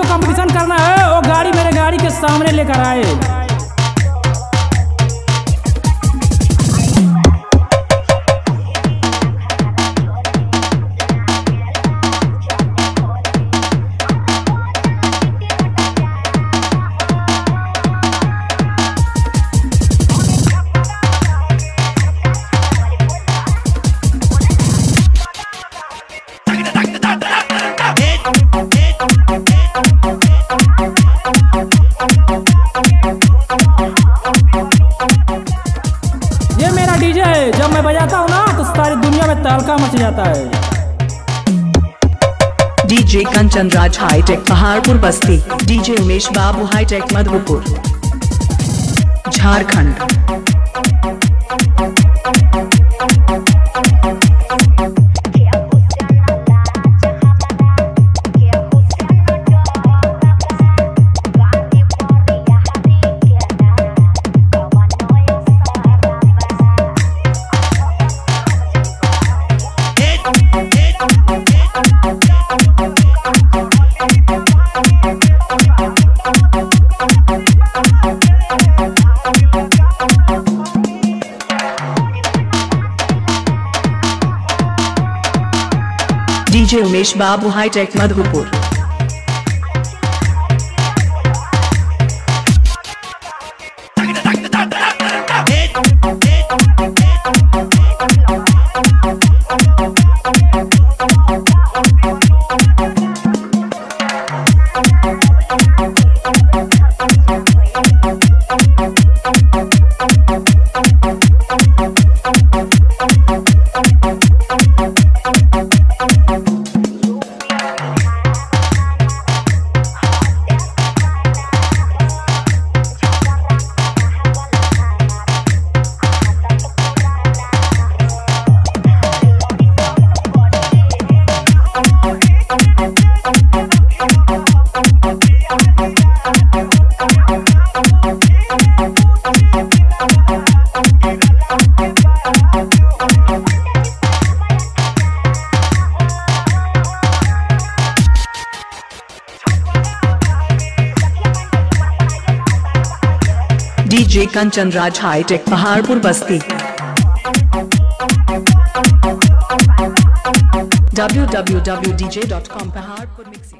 Competition करना है वो गाड़ी मेरे गाड़ी के सामने लेकर आए। ये मेरा डीजे है, जब मैं बजाता हूँ ना तो सारी दुनिया में तहलका मच जाता है। डीजे कंचन राज हाईटेक पहाड़पुर बस्ती, डीजे उमेश बाबू हाईटेक मधुपुर झारखंड। डीजे उमेश बाबू hi tech Madhupur. DJ Kanchan Raj hi tech Paharpur बस्ती। www.dj.com Paharpur mixing.